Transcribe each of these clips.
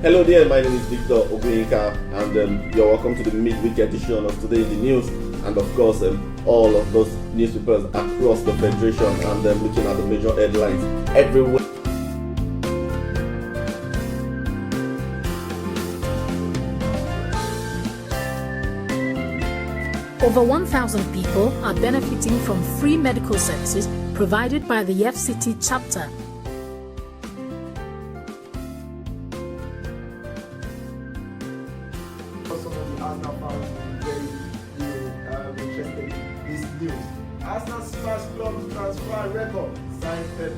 Hello there, my name is Victor Ogunyika, and you're welcome to the midweek edition of Today in the News, and of course all of those newspapers across the Federation, and looking at the major headlines everywhere. Over 1,000 people are benefiting from free medical services provided by the FCT chapter. Some of the Arsenal fans will be very interested in this news. Arsenal smash club transfer record signed Pep.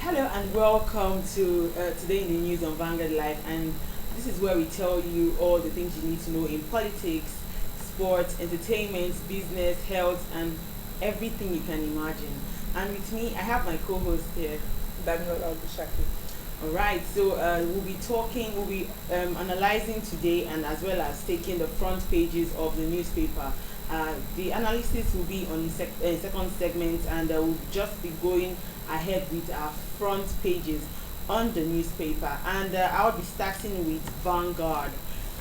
Hello and welcome to Today in the News on Vanguard Live, and this is where we tell you all the things you need to know in politics, sports, entertainment, business, health, and everything you can imagine. And with me, I have my co-host here, Daniel Albushaki. Alright, so we'll be analyzing today, and as well as taking the front pages of the newspaper. The analysis will be on the second segment, and we'll just be going ahead with our front pages on the newspaper. And I'll be starting with Vanguard.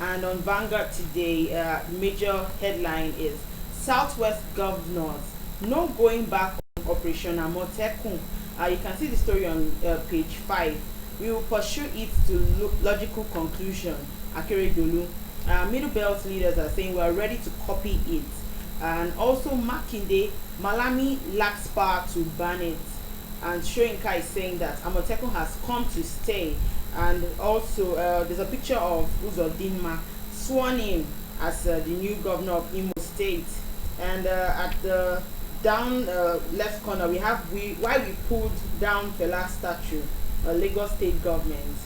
And on Vanguard today, the major headline is South-West Governors no going back on Operation Amotekun. You can see the story on page 5. We will pursue it to logical conclusion. Akeredolu. Middle belt leaders are saying we are ready to copy it. And also Makinde, Malami lacks power to ban it. And Shoyinka is saying that Amotekun has come to stay. And also there's a picture of Uzodinma sworn in as the new governor of Imo State. And at the down left corner we have why we pulled down Fela's statue, Lagos State government.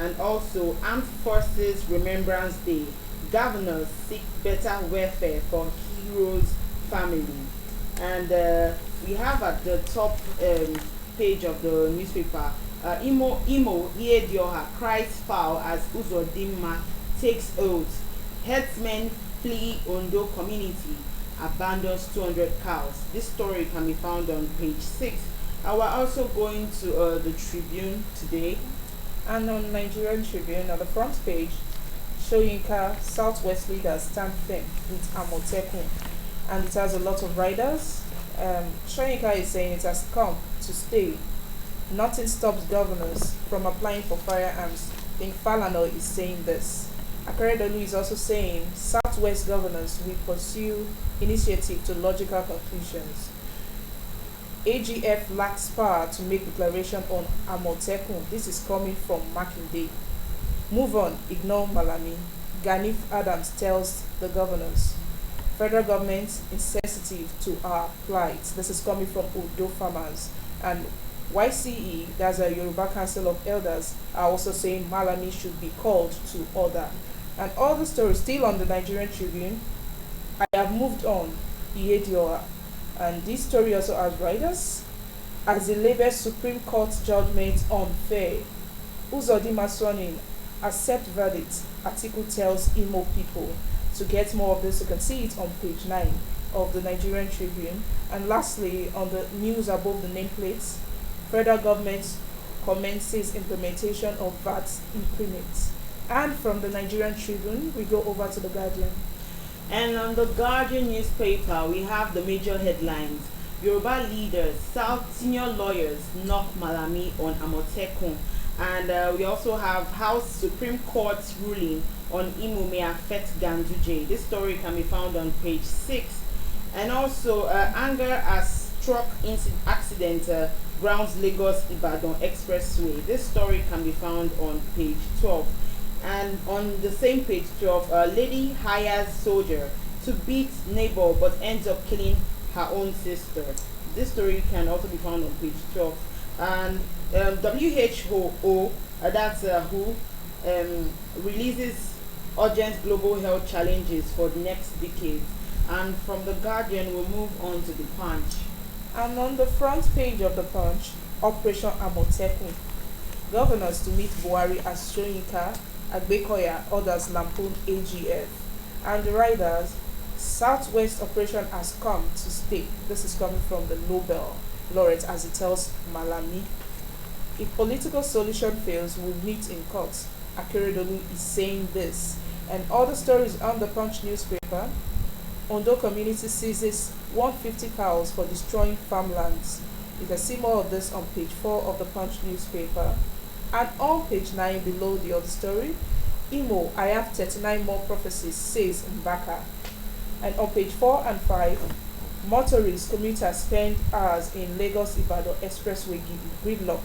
And also Armed Forces Remembrance Day, governors seek better welfare for heroes' family. And we have at the top page of the newspaper, Imo Iedioha cries foul as Uzodinma takes oath. Herdsmen flee Ondo community, abandons 200 cows. This story can be found on page 6. We're also going to the Tribune today. And on Nigerian Tribune, on the front page, Shoyinka Southwest leaders stand firm with Amotekun, and it has a lot of riders. Shoyinka is saying it has come to stay. Nothing stops governors from applying for firearms. I think Falana is saying this. Akeredolu is also saying Southwest governors will pursue initiative to logical conclusions. AGF lacks power to make declaration on Amotekun. This is coming from Makinde. Move on, ignore Malami. Ganif Adams tells the governors. Federal government is sensitive to our plight. This is coming from Udo farmers. And YCE, that's a Yoruba Council of Elders, are also saying Malami should be called to order. And all the stories still on the Nigerian Tribune. I have moved on, Iedioha. And this story also has writers. As the label Supreme Court judgment unfair, Uzodinma sworn in, accept verdict, article tells Imo people. To get more of this, you can see it on page 9 of the Nigerian Tribune. And lastly, on the news above the nameplates, federal government commences implementation of VAT increments. And from the Nigerian Tribune, we go over to the Guardian. And on the Guardian newspaper, we have the major headlines. Yoruba leaders, South senior lawyers knock Malami on Amotekun. And we also have House Supreme Court's ruling on Imo may affect Ganduje. This story can be found on page 6. And also anger as truck accident grounds Lagos Ibadan Expressway. This story can be found on page 12. And on the same page 12, a lady hires soldier to beat neighbor but ends up killing her own sister. This story can also be found on page 12. And WHO, that's WHO, releases urgent global health challenges for the next decade. And from the Guardian, we'll move on to the Punch. And on the front page of the Punch, Operation Amotekun. Governors to meet Buhari as Soyinka, Agbekoya, others lampoon AGF. And the riders, South-West operation has come to stay. This is coming from the Nobel laureate as he tells Malami. If political solution fails, we'll meet in court. Akeredolu is saying this. And other stories on the Punch newspaper. Ondo community seizes 150 cows for destroying farmlands. You can see more of this on page 4 of the Punch newspaper. And on page 9 below the other story, Imo, I have 39 more prophecies, says MBAKA. And on page 4 and 5, motorists, commuters spend hours in Lagos-Ibadan Expressway gridlock.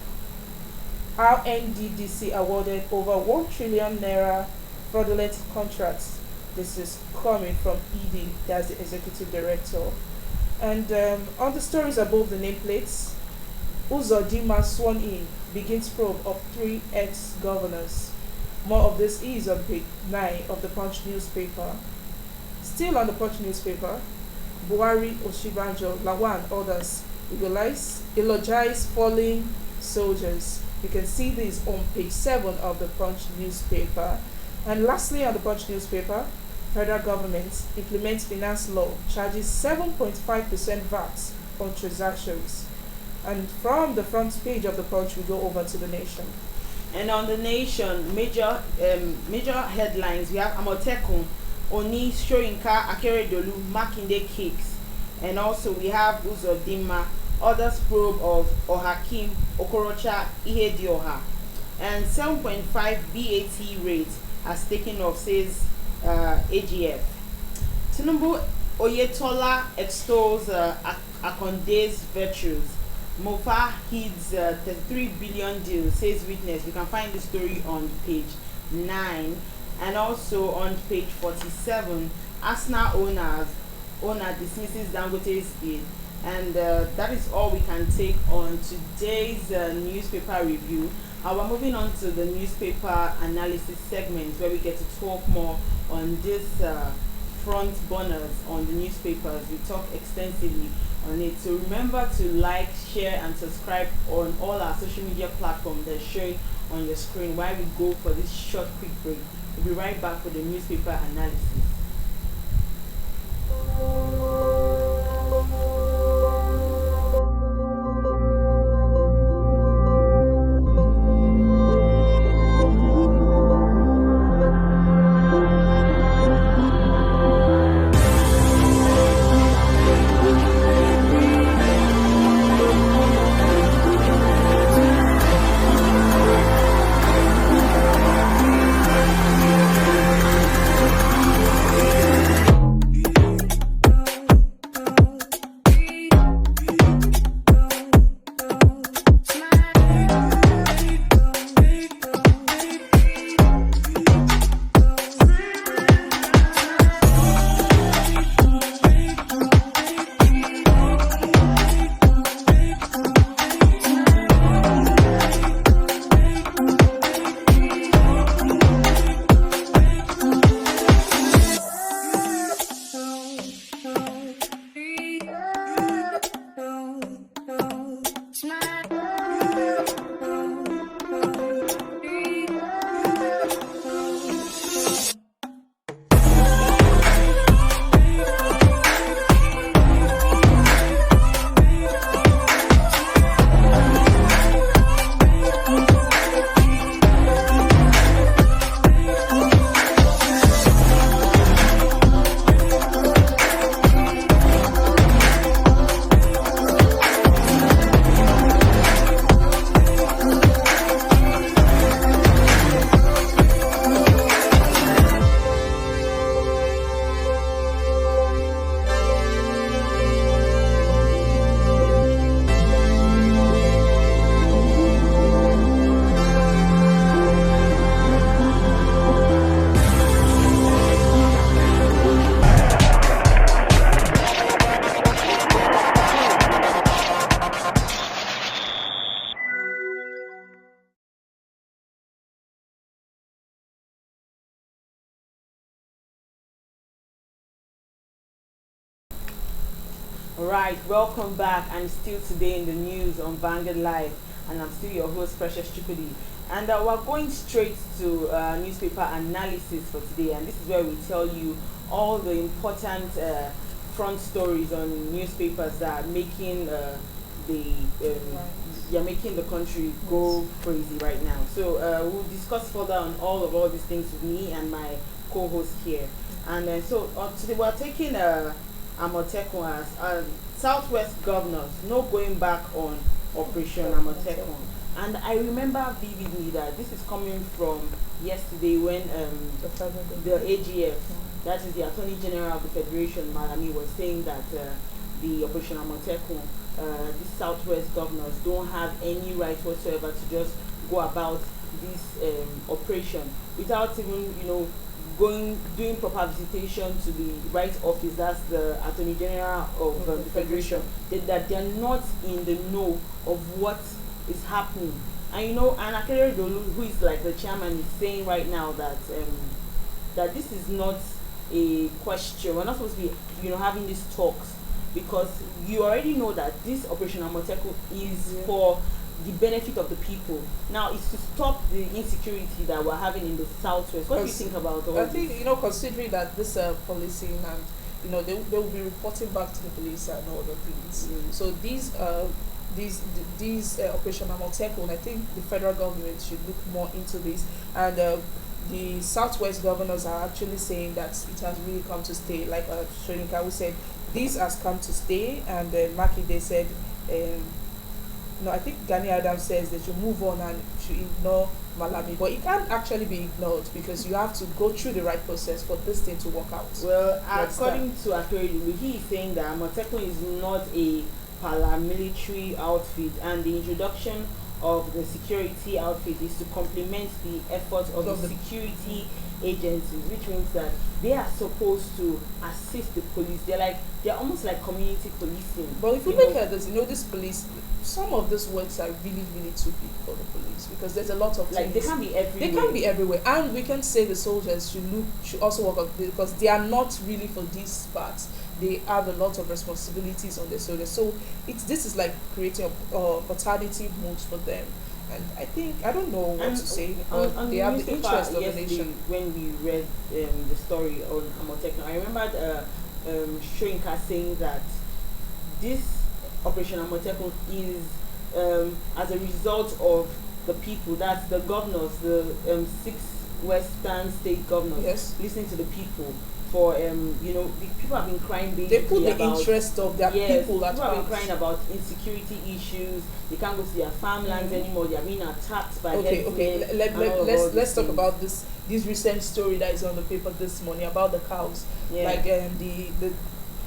Our NDDC awarded over 1 trillion naira fraudulent contracts. This is coming from ED, that's the executive director. And on the stories above the nameplates, Uzodinma sworn in, begins probe of 3 ex-governors. More of this is on page 9 of the Punch newspaper. Still on the Punch newspaper, Buhari, Oshibanjo, Lawan, others eulogize fallen soldiers. You can see this on page 7 of the Punch newspaper. And lastly on the Punch newspaper, federal government implements finance law, charges 7.5% VAT on transactions. And from the front page of the Punch, we go over to the Nation. And on the Nation, major headlines, we have Amotekun, Oni, Soyinka, Akeredolu, Makinde kicks. And also we have Uzodinma, others probe of Ohakim, Okorocha, Ihedioha. And 7.5 BAT rate has taken off, says AGF. Tinubu Oyetola extols Akonde's virtues. Mofa heeds 33 billion deal, says witness. You can find the story on page 9. And also on page 47, Asna owner dismisses Dangote's bid. And that is all we can take on today's newspaper review. We're moving on to the newspaper analysis segment, where we get to talk more on this front burners on the newspapers. We talk extensively on it. So remember to like, share, and subscribe on all our social media platforms that are showing on your screen while we go for this short, quick break. We'll be right back with the newspaper analysis. Alright, welcome back. I'm still today in the news on Vanguard Live, and I'm still your host, Precious Chukudi. And we're going straight to newspaper analysis for today, and this is where we tell you all the important front stories on newspapers that are making you're making the country go crazy right now. So we'll discuss further on all these things with me and my co-host here. And so today we're taking Amotekun as South-West Governors, no going back on Operation Amotekun. And I remember vividly that this is coming from yesterday when the AGF, that is the Attorney General of the Federation, Malami, was saying that the Operation Amotekun, these South-West governors don't have any right whatsoever to just go about this operation without even, doing proper visitation to the right office, that's the Attorney General of the Federation, that they're not in the know of what is happening. And and Akere Dolu, who is like the chairman, is saying right now that that this is not a question. We're not supposed to be having these talks, because you already know that this Operation Amotekun is for the benefit of the people. Now it's to stop the insecurity that we're having in the Southwest. What do you think about all I this? think, considering that this policing and they will be reporting back to the police and all the things. So these Operation Amotekun, I think the federal government should look more into this. And the Southwest governors are actually saying that it has really come to stay. Like Shoyinka said, this has come to stay, and Makinde said, I think Gani Adams says they should move on and should ignore Malami, but it can't actually be ignored because you have to go through the right process for this thing to work out. Well, according to Akere, he is saying that Amotekun is not a paramilitary outfit, and the introduction of the security outfit is to complement the efforts of the security agencies, which means that they are supposed to assist the police. They're almost like community policing. But if you look at this, this police, some of these works are really, really too big for the police, because there's a lot of they things. can't be everywhere. They can't be everywhere, and we can say the soldiers should also work out, because they are not really for these parts. They have a lot of responsibilities on their shoulders. So this is like creating a paternity mood for them. And I don't know what to say. On they have the interest of the nation. When we read the story on Amotekun, I remember Shoyinka saying that this Operation Amotekun is as a result of the people, that's the governors, the 6 Western state governors, listening to the people. For the people have been crying basically. They put the interest of their people at heart. People have been crying about insecurity issues. They can't go to their farmlands anymore. They are being attacked by Okay. Let's talk about this recent story that is on the paper this morning about the cows. Yeah. Like the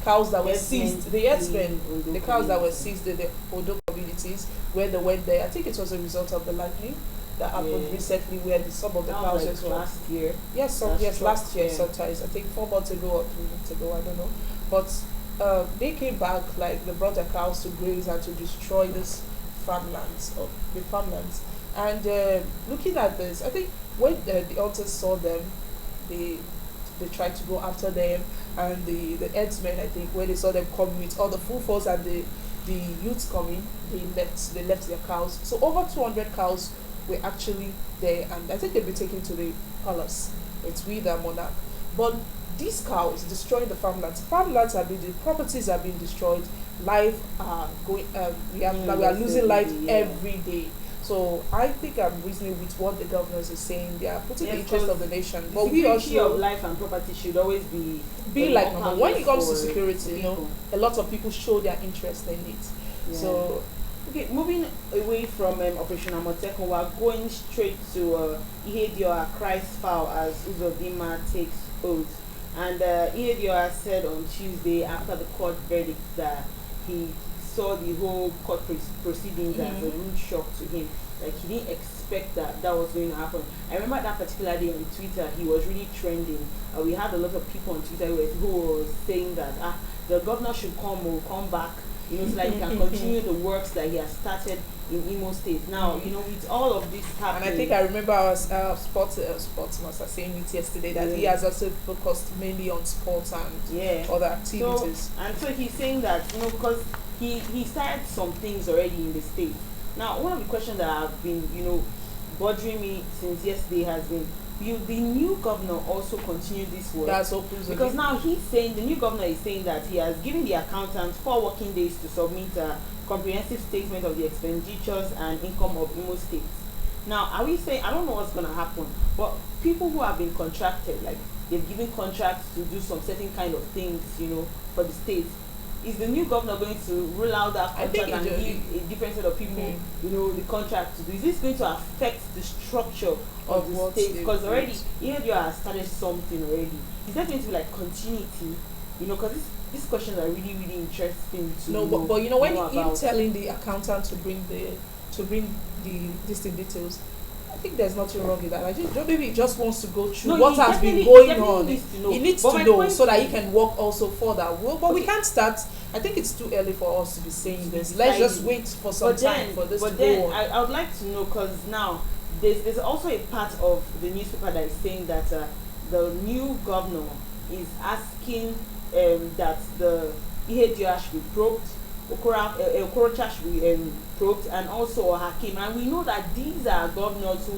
cows that were seized, the herdsmen, the cows that were seized in the Odo communities, where they went there. I think it was a result of the lightning that happened recently, where some of the cows like last year. Yes, last year sometimes. I think 4 months ago or 3 months ago, I don't know. But they came back, like they brought their cows to graze and to destroy this farmlands. And looking at this, I think when the hunters saw them, they tried to go after them, and the herdsmen, I think, when they saw them coming with all the full force and the youths coming, they left their cows. So over 200 cows were actually there, and I think they'll be taken to the palace. It's with the monarch. But these cows destroying the farmlands. Properties are being destroyed. Life are going. We are losing life every day. So I think I'm reasoning with what the governors are saying. They are putting the interest of the nation. But we also of life and property should always be like number. When it comes to security, a lot of people show their interest in it. Yeah. So. Okay, moving away from Operation Amotekun, we're going straight to Ihedioha cries foul as Uzodinma takes oath. And Ihedioha said on Tuesday, after the court verdict, that he saw the whole court proceedings as a rude shock to him. Like, he didn't expect that was going to happen. I remember that particular day on Twitter, he was really trending. We had a lot of people on Twitter who were saying that the governor should come back so that he can continue the works that he has started in Imo State. Now, with all of this happening, And I think I remember our sports master saying it yesterday that he has also focused mainly on sports and other activities. So he's saying that, because he started some things already in the state. Now, one of the questions that have been, bothering me since yesterday has been, will the new governor also continue this work? That's open. Because now he's saying, the new governor is saying that he has given the accountant 4 working days to submit a comprehensive statement of the expenditures and income of Imo State. Now, are we saying, I don't know what's going to happen, but people who have been contracted, like they've given contracts to do some certain kind of things, for the state, is the new governor going to rule out that contract and give a different set of people, the contract to do? Is this going to affect the structure of the state? Because already, you have started something already. Is that going to be like continuity? Because these questions are really, really interesting to know. But when you're telling the accountant to bring the distinct details, I think there's nothing wrong with that. I think maybe he just wants to go through what has been going on. He needs to know so that he can work also further. But we can't start. I think it's too early for us to be saying this. Let's just wait for some time for this to go on. I would like to know, because now there's also a part of the newspaper that is saying that the new governor is asking that the Ihedioha should be probed, Okorocha should be probed, and also Hakim. And we know that these are governors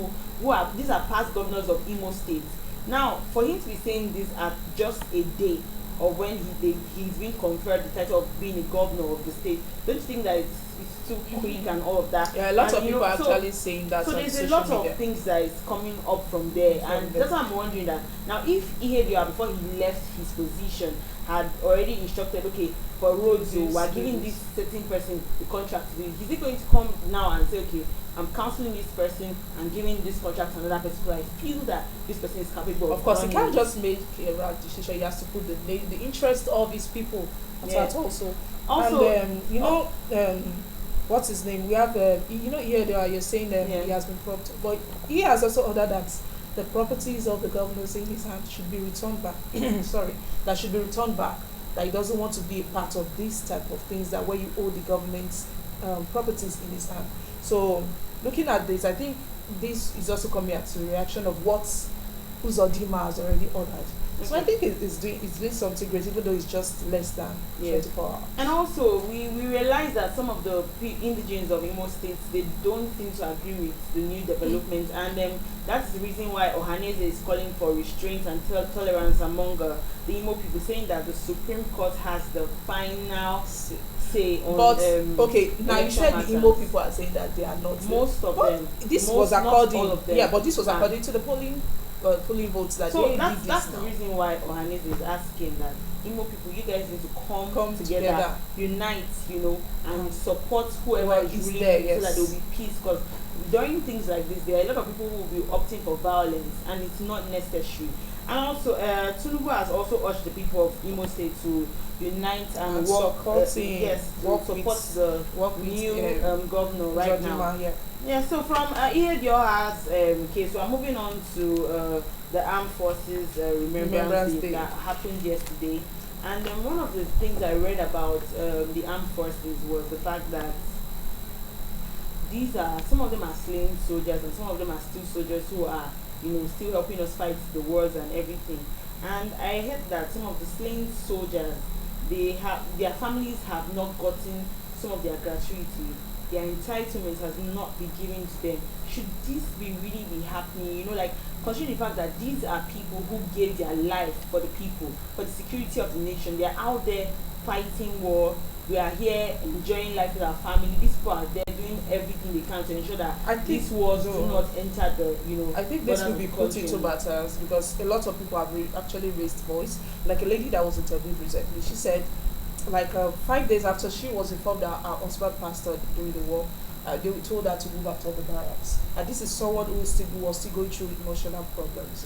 these are past governors of Imo State. Now, for him to be saying this at just a day of when he's been conferred the title of being a governor of the state, don't you think that it's too quick and all of that? Yeah, a lot of people are actually saying that. So there's a lot of things that is coming up from there, and that's why I'm wondering that now if Ihedioha, before he left his position, had already instructed, okay, for roads, we're giving this certain person the contract to do, is he going to come now and say, okay, I'm counseling this person and giving this contract to another person because I feel that this person is capable of course, he can't just make a right decision. He has to put the interest of his people at heart also. And what's his name? We have here you're saying that he has been probed, but he has also ordered that the properties of the governors in his hand should be returned back. That should be returned back. That he doesn't want to be a part of these type of things that where you owe the government's properties in his hand. So looking at this, I think this is also coming at the reaction of what Uzodimma has already ordered. So I think it's doing something great, even though it's just less than 24 hours. And also, we realize that some of the indigenes of Imo State, they don't seem to agree with the new development, and that's the reason why Ohaneze is calling for restraint and tolerance among the Imo people, saying that the Supreme Court has the final say on. But now you said the Imo people are saying that they are not. Most of them. This was according. All of them. Yeah, but this was according to the polling votes that so that's the reason why Ohaneze is asking that Imo people, you guys need to come together, unite, and support whoever is ruling so that there will be peace. Because during things like this, there are a lot of people who will be opting for violence, and it's not necessary. And also, Tinubu has also urged the people of Imo State to unite and work, support the new governor right now. Yeah, so from Ihedioha's case, we are moving on to the Armed Forces Remembrance Day that happened yesterday. And one of the things I read about the Armed Forces was the fact that some of them are slain soldiers and some of them are still soldiers who are, still helping us fight the wars and everything. And I heard that some of the slain soldiers, their families have not gotten some of their gratuity. Their entitlement has not been given to them. Should this really be happening? Considering the fact that these are people who gave their life for the people, for the security of the nation. They are out there fighting war. We are here enjoying life with our family. These people are there doing everything they can to ensure that these wars do not enter the, I think this will be put into matters because a lot of people have actually raised voice. Like a lady that was interviewed recently, she said, 5 days after she was informed that her husband passed out during the war, they told her to move out of the barracks. And this is someone who was still going through emotional problems.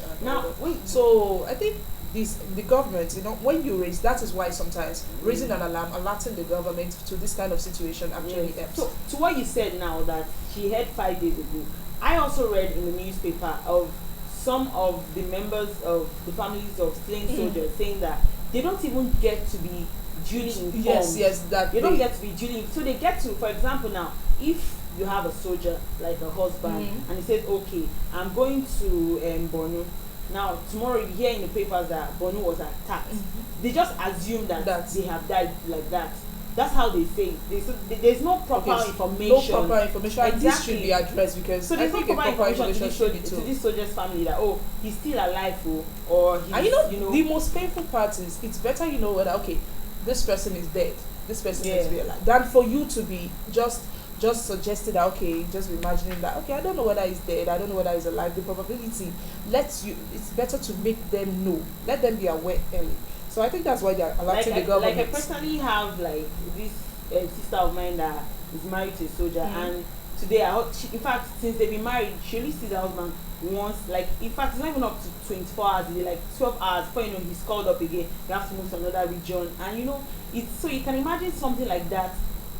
So I think the government, when you raise, that is why sometimes raising an alarm, alerting the government to this kind of situation actually helps. So to what you said now that she had 5 days ago, I also read in the newspaper of some of the members of the families of slain soldiers saying that they don't even get to be duly informed. Yes, that You don't get to be duly. So they get to, for example, now if you have a soldier like a husband and he says, okay, I'm going to Borno. Now tomorrow you hear in the papers that Borno was attacked. They just assume that they have died like that. That's how they say it. There's no proper information. No proper information. And this should be addressed because so there's I think no proper information to this soldier's family that he's still alive or he's, and you know the most painful part is it's better whether this person is dead, this person is real alive, than for you to be just suggested that just be imagining that I don't know whether he's dead, I don't know whether he's alive. The probability it's better to make them know, let them be aware early. So I think that's why they're alerting the government. Like I personally have this sister of mine that is married to a soldier, and today in fact since they've been married, she only sees her husband once. Like in fact it's not even up to 24 hours a day, like 12 hours before he's called up again. You have to move to another region, and it's so you can imagine something like that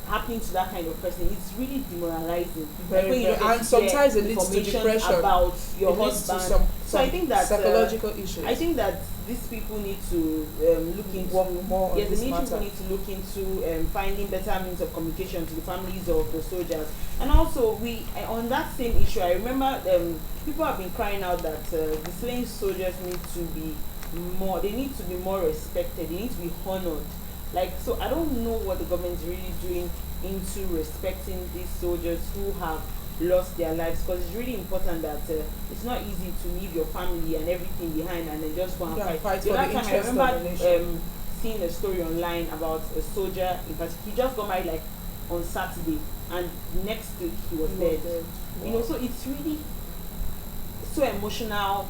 happening to that kind of person. It's really demoralizing. And sometimes it leads to depression about your husband. So I think that psychological issues. I think that these people need to look into more. Yes, the people need to look into finding better means of communication to the families of the soldiers. And also, on that same issue, I remember people have been crying out that the slain soldiers need to be more. They need to be more respected. They need to be honored. So I don't know what the government is really doing into respecting these soldiers who have lost their lives, because it's really important that it's not easy to leave your family and everything behind and then just go and fight. The last time I remember seeing a story online about a soldier. In fact, he just got married on Saturday, and next week he was dead. Wow. So it's really so emotional,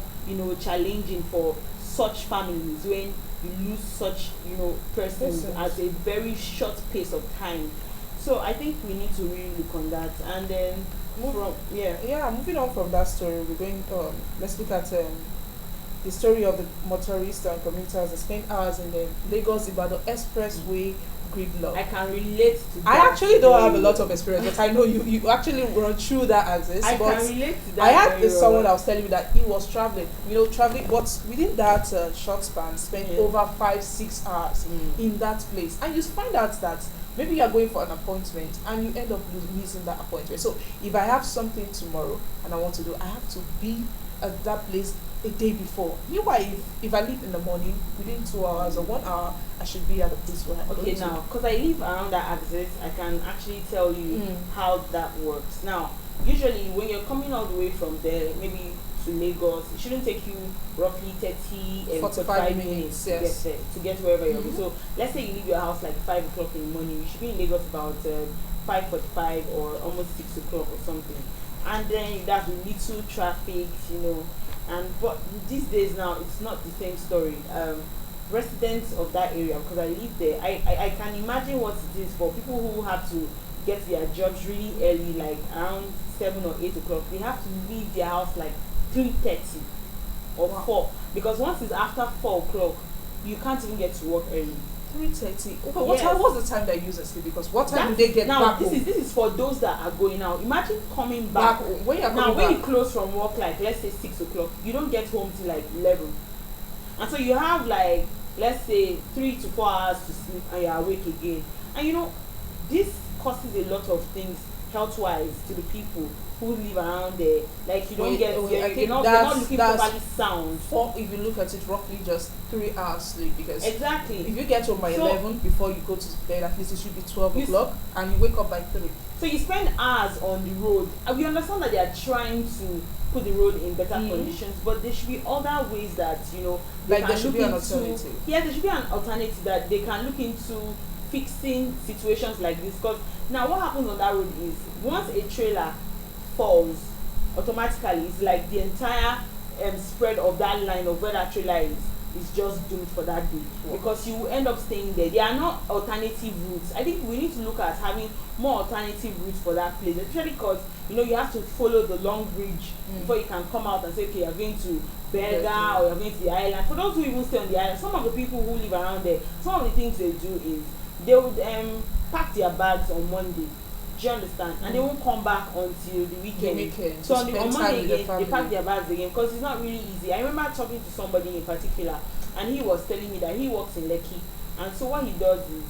challenging for such families when you lose such persons at a very short pace of time. So I think we need to really look on that, and then moving on from that story, we're going let's look at the story of the motorists and commuters that spend hours in the Lagos-Ibadan expressway gridlock. I can relate to that. I actually don't have a lot of experience, but I know you actually run through that axis. I can relate to that. I had someone that was telling me that he was traveling, but within that short span, spent over 5-6 hours in that place. And you find out that maybe you are going for an appointment and you end up missing that appointment. So if I have something tomorrow and I want to do, I have to be at that place a day before. Meanwhile, if I leave in the morning, within 2 hours or 1 hour, I should be at the place where I'm going to. Now, because I live around that axis, I can actually tell you how that works. Now, usually when you're coming all the way from there, maybe to Lagos, it shouldn't take you roughly 45 minutes to get wherever you're going. So let's say you leave your house 5 o'clock in the morning, you should be in Lagos about 5:45 or almost 6 o'clock or something. And then you have little traffic, but these days now it's not the same story. Residents of that area, because I live there, I can imagine what it is for people who have to get their jobs really early, around 7 or 8 o'clock. They have to leave their house 3:30 or 4, because once it's after 4 o'clock, you can't even get to work early. 3:30. Okay, what's the time they use sleep? Because what time do they get back home? This is for those that are going out. Imagine coming back home. When you close from work, let's say 6 o'clock, you don't get home till 11, and so you have let's say 3 to 4 hours to sleep, and you're awake again. And this causes a lot of things health-wise to the people who live around there. You don't you're not looking properly sound. If you look at it, roughly just 3 hours sleep, because exactly if you get home by 11 before you go to bed, at least it should be 12 o'clock, and you wake up by 3. So you spend hours on the road, and we understand that they are trying to put the road in better conditions, but there should be other ways that there should be an alternative. Yes, there should be an alternative that they can look into fixing situations like this. Because now what happens on that road is once a trailer falls, automatically it's the entire spread of that line of where that trailer is just doomed for that day, because you will end up staying there. There are not alternative routes. I think we need to look at having more alternative routes for that place, especially because you have to follow the long bridge before you can come out and say, okay, you're going to BARKR or you're going to the island. For those who even stay on the island, some of the people who live around there, some of the things they do is they would pack their bags on Monday. Do you understand? And they won't come back until the weekend. So on Monday again, they pack their bags again, because it's not really easy. I remember talking to somebody in particular, and he was telling me that he works in Lekki, And so what he does is,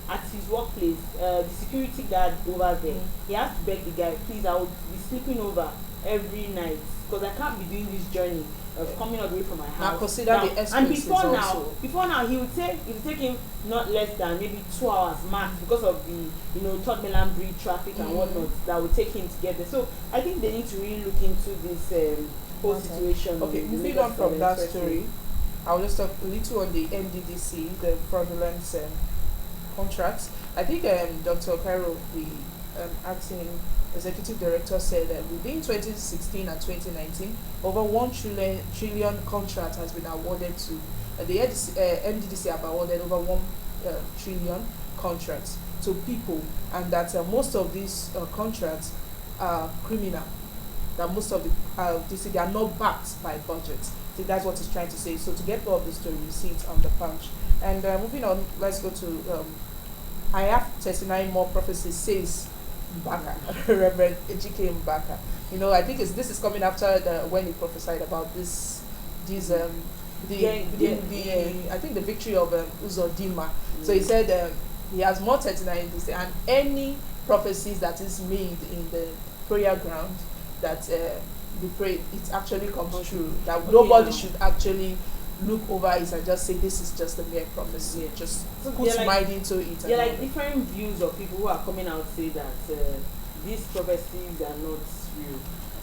at his workplace, the security guard over there, he has to beg the guy, please, I will be sleeping over every night because I can't be doing this journey of coming all the way from my house. Now consider the expenses and also. before now, he would take it would take him not less than maybe 2 hours max because of the Third Mainland Bridge traffic and whatnot that would take him to get there. So I think they need to really look into this whole situation. Okay, moving on from that story, I'll just talk a little on the MDDC, the fraudulent contracts. I think Dr. Cairo, the acting executive director, said that within 2016 and 2019, over 1 trillion contract has been awarded to the MDDC have awarded over 1 trillion contracts to people, and that most of these contracts are criminal. That most of the they are not backed by budgets. So that's what he's trying to say. So to get more of the story, you see it on the Punch. And moving on, let's go to I have 39 more prophecies, says BARKR, Reverend Ejike MBAKA. I think this is coming after when he prophesied about I think the victory of Uzodinma. So he said he has more 39 this year, and any prophecies that is made in the prayer ground that the pray it actually comes true. That nobody should actually look over it and just say this is just a mere prophecy. Just put mind into it. There are different views of people who are coming out say that these prophecies are not real,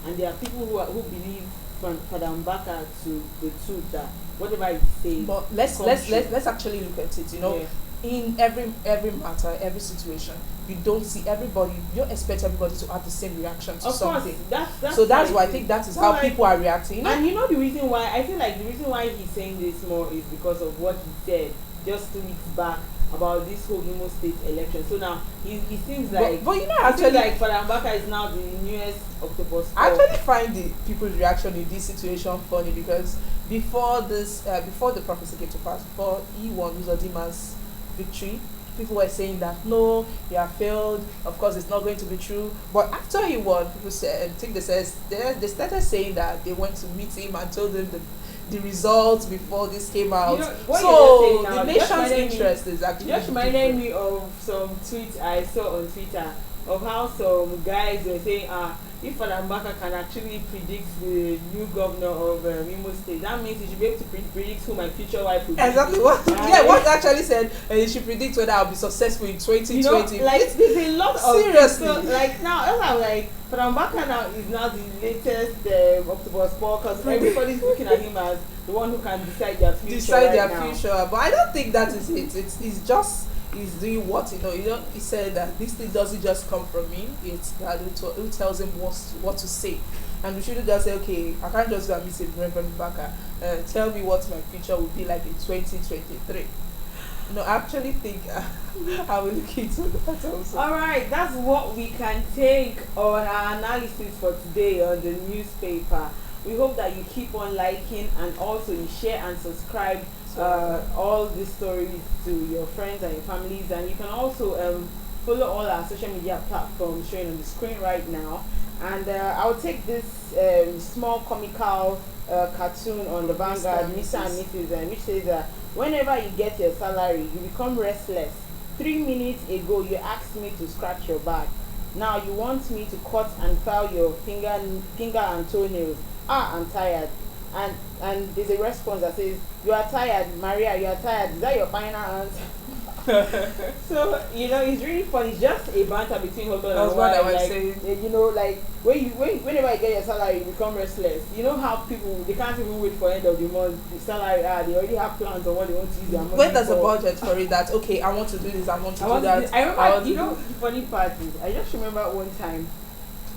and there are people who believe from Father MBAKA to the truth that whatever he says. But let's actually look at it. In every matter, every situation, you don't see everybody. You don't expect everybody to have the same reaction to something. That's why I think that is how people are reacting. And the reason why I feel like the reason why he's saying this more is because of what he said just 2 weeks back about this whole Imo State election. So now he seems like, but actually, like Father MBAKA is now the newest octopus. I actually find the people's reaction in this situation funny because before the prophecy came to pass, before he won Uzodima's victory, people were saying that no, you have failed. Of course, it's not going to be true. But after he won, people said, they started saying that they went to meet him and told him the results before this came out. So the nation's interest is actually. Just reminded me of some tweets I saw on Twitter of how some guys were saying, if Father MBAKA can actually predict the new governor of Imo State, that means he should be able to predict who my future wife will be. Exactly. What actually said he should predict whether I'll be successful in 2020. There's a lot of seriously. So, now, I'm like, Father MBAKA now is now the latest octopus ball because everybody's looking at him as the one who can decide their future. But I don't think that is it. It's just. He's doing what he said that this thing doesn't just come from him. It's God who tells him what to say, and we shouldn't just say, okay, I can't just go and meet Reverend MBAKA. Tell me what my future will be like in 2023. I actually think I will look into that also. All right, that's what we can take on our analysis for today on the newspaper. We hope that you keep on liking and also you share and subscribe all these stories to your friends and your families, and you can also follow all our social media platforms showing on the screen right now. And I'll take this small comical cartoon on the Vanguard, Mr. and Mrs. Which says that whenever you get your salary, you become restless. 3 minutes ago, you asked me to scratch your back. Now you want me to cut and file your finger and toenails. I'm tired. And there's a response that says, you are tired, Maria, you are tired. Is that your final answer? So, it's really fun. It's just a banter between husband and wife. That's what I was saying. Whenever you get your salary, you become restless. You know how people, they can't even wait for end of the month. The salary, they already have plans on what they want to use their money. When there's a budget for it, that, okay, I want to do this, I want to do that. I remember, the funny part is, I just remember one time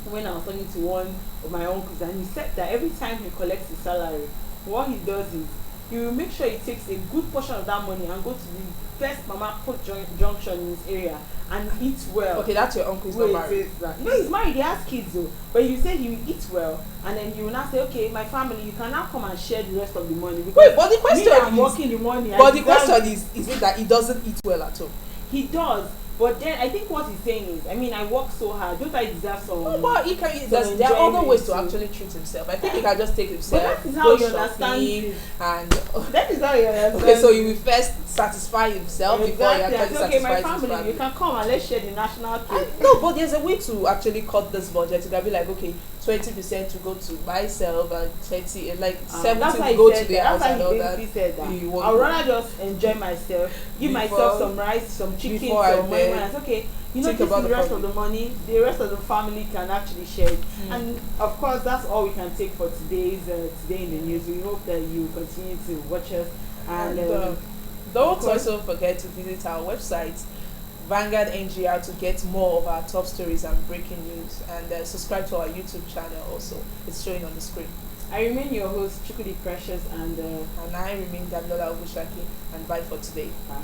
when I was talking to one of my uncles, and he said that every time he collects his salary, what he does is he will make sure he takes a good portion of that money and go to the best mama put junction in his area and eat well. Okay, that's your uncle. He's not married. No, he's married. He has kids though. But you said he will eat well, and then he will now say, okay, my family, you can now come and share the rest of the money. Wait, but the question I'm working the money. But the question is it that he doesn't eat well at all? He does. But then I think what he's saying is, I mean, I work so hard. Don't I deserve some? No, but he can. some There are other ways to enjoyment too? actually treat himself. I think he can just take himself. But that is how go you understand shopping, it. and That is how you understand. okay, so he will first satisfy himself before he Exactly. I actually say, okay, my satisfies his family, family. you can come and let's share the national cake. No, but there's a way to actually cut this budget. You can be like, okay, 20% to go to myself and 20, like 70 that's why to go he to said the that. house That's and why all he that. basically said that. You want- I'd rather just enjoy myself, give myself some rice, some chicken, before I some money. then When I say, okay, you know, think this about is the the rest of the money. The rest of the family can actually share it. And of course, that's all we can take for today's today in the news. We hope that you continue to watch us and. Don't of course- also forget to visit our website, Vanguard NGR, to get more of our top stories and breaking news, and subscribe to our YouTube channel also. It's showing on the screen. I remain your host, Chukudi Precious, and And I remain Damilola Ogushaki, and bye for today. bye.